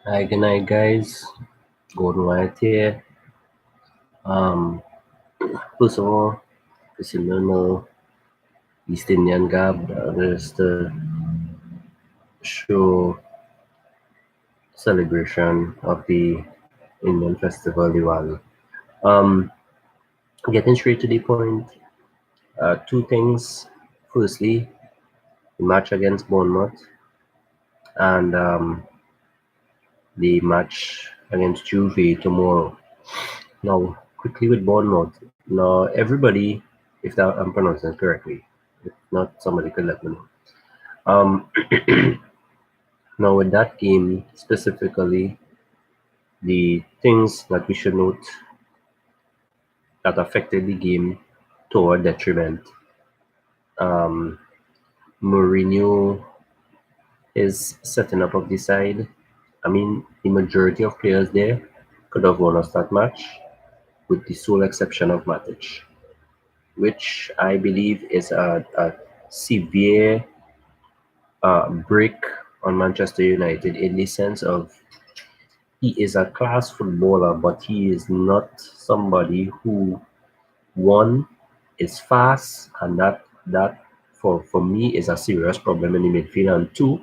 Hi, good night, guys. Gordon White here. Um, First of all, this is normal East Indian Gab. There's the show celebration of the Indian festival Diwali. Um, Getting straight to the point, two things. Firstly, the match against Bournemouth and the match against JUVE tomorrow. Now, quickly with Bournemouth. Now, everybody, if that I'm pronouncing it correctly, if not, somebody could let me know. Um, Now, with that game specifically, the things that we should note that affected the game to our detriment. Um, Mourinho is setting up of the side. I mean, the majority of players there could have won us that match, with the sole exception of Matic, which I believe is a severe break on Manchester United in the sense of he is a class footballer, but he is not somebody who one is fast, and that for me is a serious problem in the midfield. And two,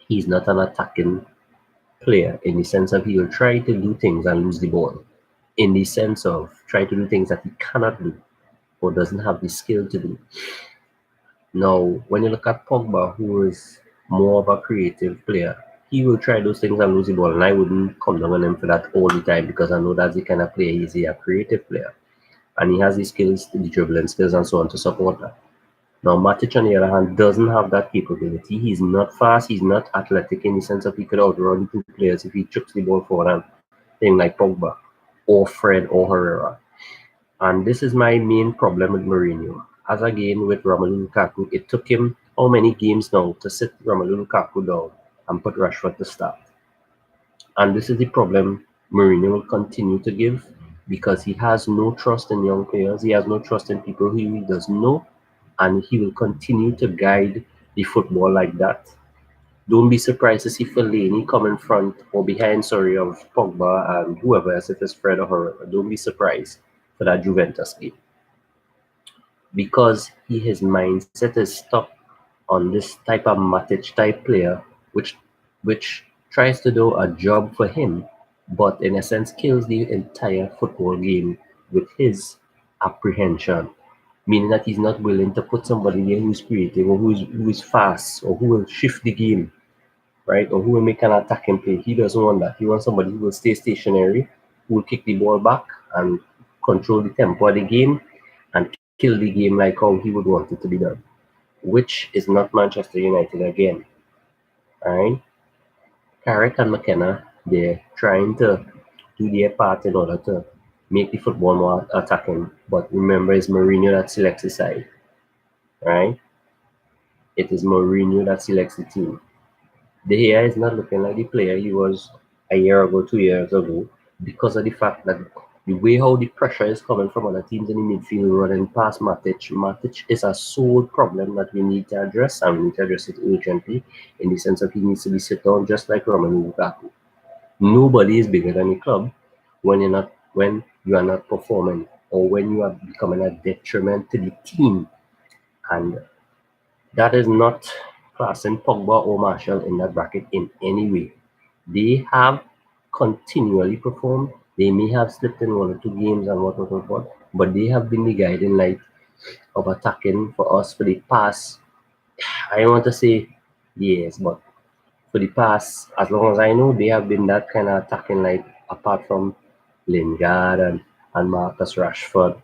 he's not an attacking player in the sense of he will try to do things and lose the ball. In the sense of try to do things that he cannot do or doesn't have the skill to do. Now, when you look at Pogba, who is more of a creative player, he will try those things and lose the ball. And I wouldn't come down on him for that all the time because I know that's the kind of player he's a creative player. And he has the skills, the dribbling skills, and so on to support that. Now, Matic, on the other hand, doesn't have that capability. He's not fast, he's not athletic in the sense of he could outrun two players if he chucks the ball forward and thing like Pogba or Fred or Herrera. And this is my main problem with Mourinho. As again with Romelu Lukaku, it took him how many games now to sit Romelu Lukaku down and put Rashford to start. And this is the problem Mourinho will continue to give because he has no trust in young players. He has no trust in people who he doesn't know, and he will continue to guide the football like that. Don't be surprised to see Fellaini come in front or behind, sorry, of Pogba and whoever else, if it's Fred or whoever. Don't be surprised for that Juventus game because his mindset is stuck on this type of Matic type player, which tries to do a job for him, but in a sense kills the entire football game with his apprehension, meaning that he's not willing to put somebody there who's creative or who is fast or who will shift the game, right? Or who will make an attacking play. He doesn't want that. He wants somebody who will stay stationary, who will kick the ball back and control the tempo of the game and kill the game like how he would want it to be done, which is not Manchester United again. Right? Carrick and McKenna, they're trying to do their part in order to make the football more attacking. But remember, it's Mourinho that selects the side, right? It is Mourinho that selects the team. De Gea is not looking like the player he was a year ago, 2 years ago, because of the fact that the way how the pressure is coming from other teams in the midfield running past Matic. Matic is a sole problem that we need to address, and we need to address it urgently in the sense of he needs to be sit down just like Romelu Lukaku. Nobody is bigger than the club when you are not performing or when you are becoming a detriment to the team. And that is not classing Pogba or Martial in that bracket in any way. They have continually performed. They may have slipped in one or two games and what, but they have been the guiding light of attacking for us for the past, I don't want to say years, but for the past, as long as I know, they have been that kind of attacking light apart from Lingard and Marcus Rashford,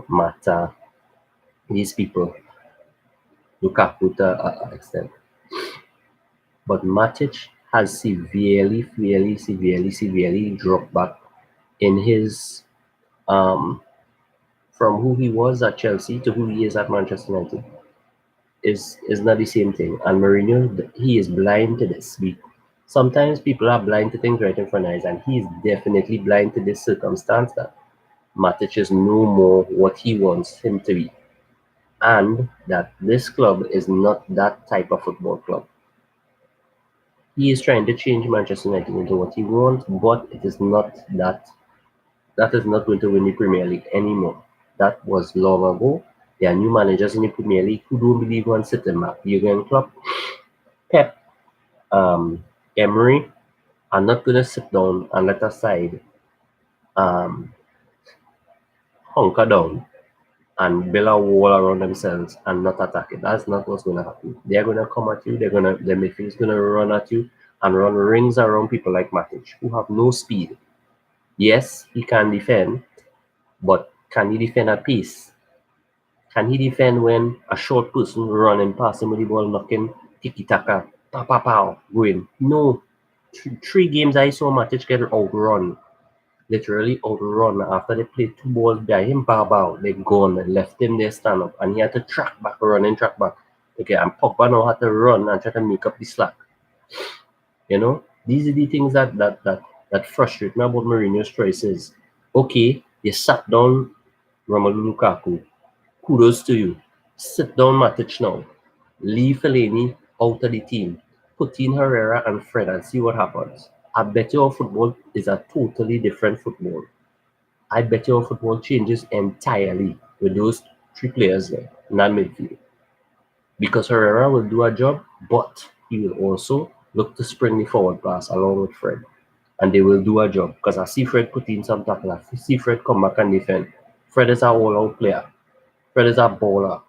Mata, these people, Lukaku to an extent. But Matic has severely dropped back in his from who he was at Chelsea to who he is at Manchester United is not the same thing. And Mourinho, he is blind to this. Sometimes people are blind to things right in front of us, and he is definitely blind to this circumstance that Matic is no more what he wants him to be, and that this club is not that type of football club. He is trying to change Manchester United into what he wants, but it is not that is not going to win the Premier League anymore. That was long ago. There are new managers in the Premier League who don't believe on sitting back. Jurgen Klopp, Pep, Emery are not going to sit down and let a side um, hunker down and build a wall around themselves and not attack it. That's not what's going to happen. They're going to come at you. Their midfield is going to run at you and run rings around people like Matic, who have no speed. Yes, he can defend, but can he defend at pace? Can he defend when a short person running past him with the ball knocking tiki taka, pow pow pow, going? No. Three games I saw Matic get outrun, literally outrun after they played two balls by him, bow bow, they gone, they left him there stand up, and he had to track back, track back. Okay, and Pogba now had to run and try to make up the slack. You know, these are the things that frustrate me about Mourinho's choices. Okay, you sat down Romelu Lukaku. Kudos to you. Sit down Matic now. Leave Fellaini out of the team. Put in Herrera and Fred and see what happens. I bet your football is a totally different football. I bet your football changes entirely with those three players there in that midfield. Because Herrera will do a job, but he will also look to spring the forward pass along with Fred. And they will do a job. Because I see Fred put in some tackle. I see Fred come back and defend. Fred is a all-out player. Fred is a baller.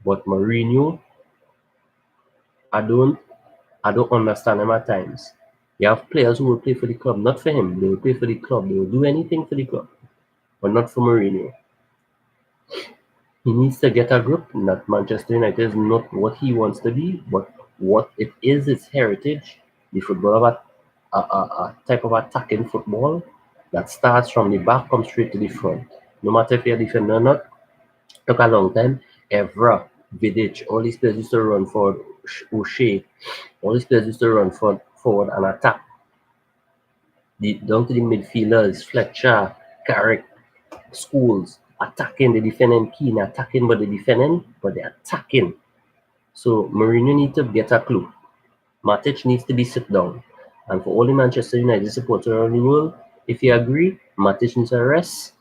But Mourinho, I don't understand him at times. You have players who will play for the club, not for him. They will play for the club. They will do anything for the club, but not for Mourinho. He needs to get a grip that Manchester United is not what he wants to be, but what it is its heritage, the football of a type of attacking football that starts from the back, comes straight to the front. No matter if you're a defender or not, took a long time. Evra, Vidic, all these players used to run forward, O'Shea, all these players used to run forward and attack. Down to the midfielders, Fletcher, Carrick, Schools, attacking the defending, Keane attacking but the defending, but they're attacking. So Mourinho needs to get a clue. Matic needs to be sit down. And for all the Manchester United supporters around the world, if you agree, Matic needs a rest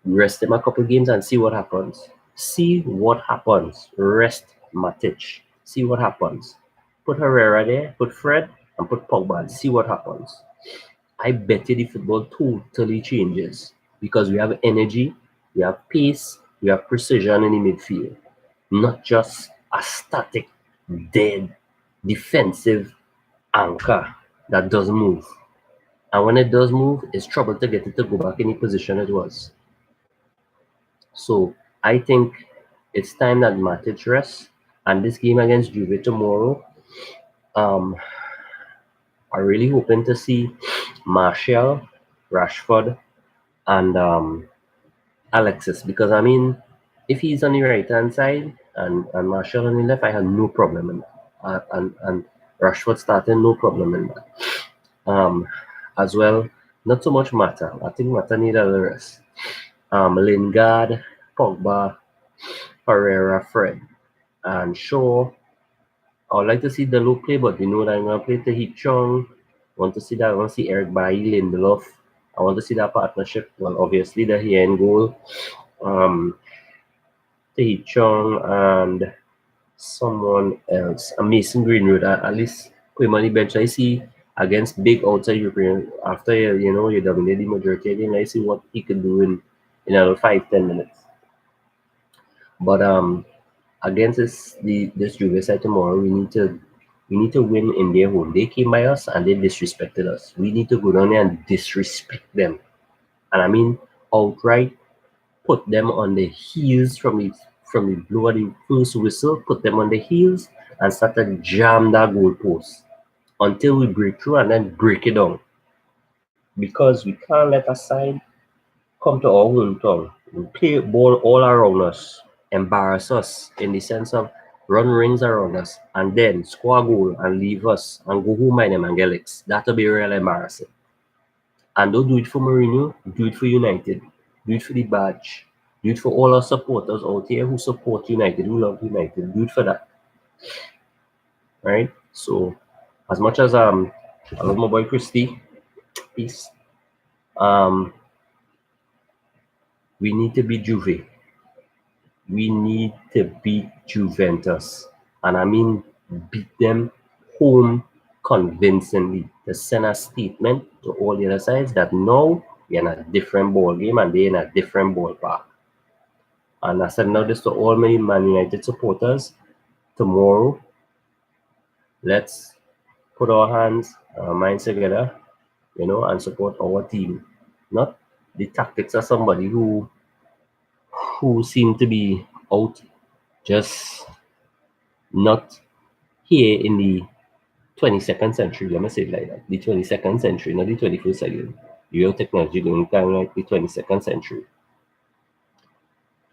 him a couple games and see what happens. See what happens. Rest Matic. See what happens. Put Herrera there, put Fred, and put Pogba and see what happens. I bet you the football totally changes because we have energy, we have pace, we have precision in the midfield. Not just a static, dead, defensive anchor that doesn't move. And when it does move, it's trouble to get it to go back in the position it was. So I think it's time that Matic rests. And this game against Juve tomorrow, I'm really hoping to see Martial, Rashford, and Alexis, because I mean, if he's on the right hand side and Martial on the left, I have no problem in that. And Rashford starting, no problem in that. As well, not so much Mata. I think Mata need a little rest. Lingard, Pogba, Herrera, Fred, and Shaw. I would like to see the low play, but you know that I'm gonna play Tahith Chong. Want to see that? I want to see Eric Bailly, Lindelof. I want to see that partnership. Well, obviously the here in goal. Tahith Chong and someone else. Mason Greenwood. At least put him on the bench. I see against big outside European after you dominate the majority again. I see what he could do in another 5-10 minutes. But against this Juve side tomorrow, we need to win in their home. They came by us and they disrespected us. We need to go down there and disrespect them. And I mean outright put them on the heels from the blow of the first whistle, put them on the heels and start to jam that goalpost until we break through and then break it down. Because we can't let a side come to our hometown, play ball all around us, embarrass us in the sense of run rings around us, and then score a goal and leave us and go home by them and get licks. That'll be real embarrassing. And don't do it for Mourinho, do it for United. Do it for the badge. Do it for all our supporters out here who support United, who love United. Do it for that. Right? So As much as I love my boy Christie, peace. Um, we need to beat Juve. We need to beat Juventus, and I mean beat them home convincingly. To send a statement to all the other sides that now we're in a different ball game and they're in a different ballpark. And I said now this to all my Man United supporters. Tomorrow, let's put our hands, our minds together, and support our team. Not the tactics of somebody who seem to be out, just not here in the 22nd century. Let me say it like that. The 22nd century, not the 21st century. Real technology going kind of like the 22nd century.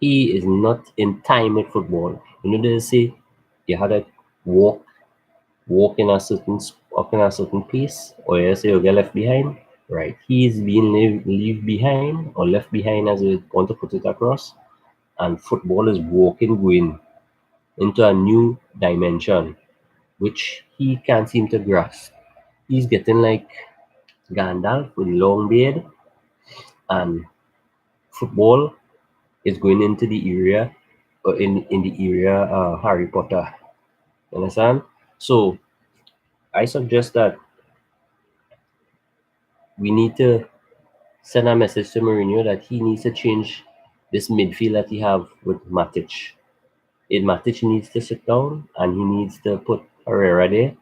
He is not in time with football. They say you had to walk in a certain pace, or else you'll get left behind. Right. He's being leave behind or left behind, as we want to put it across. And football is going into a new dimension, which he can't seem to grasp. He's getting like Gandalf with long beard, and football is going into the area, in the area Harry Potter. You understand? So I suggest that we need to send a message to Mourinho that he needs to change this midfield that he have with Matic. Matic needs to sit down and he needs to put Herrera there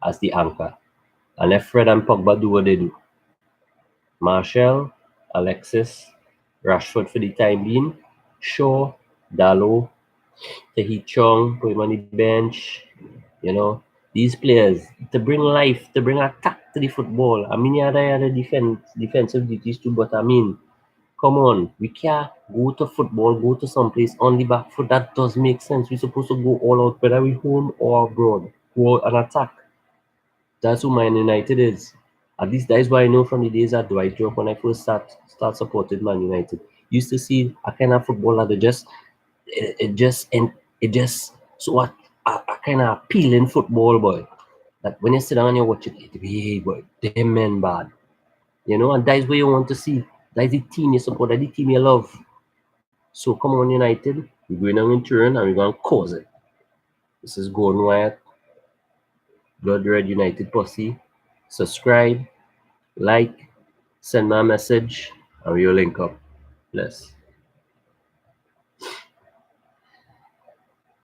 as the anchor. And let Fred and Pogba do what they do. Martial, Alexis, Rashford for the time being, Shaw, Dalot, Tahi Chong, put him on the bench. These players to bring life, to bring attack to the football. I mean, yeah, they are the defensive duties too, but I mean, come on, we can't go to football, go to someplace on the back foot. That does make sense. We're supposed to go all out, whether we home or abroad. Go out and attack. That's who Man United is. At least that is what I know from the days at Dwight York when I first start supporting Man United. Used to see a kind of football that it just so what a kind of appealing football, boy. That when you sit down and you watch it be, hey, boy, them men bad. And that is what you want to see. That is the team you support, that is the team you love. So come on, United. We're going on in turn and we're going to cause it. This is Gordon Wyatt, Blood Red United Posse. Subscribe, like, send me a message, and we'll link up. Bless.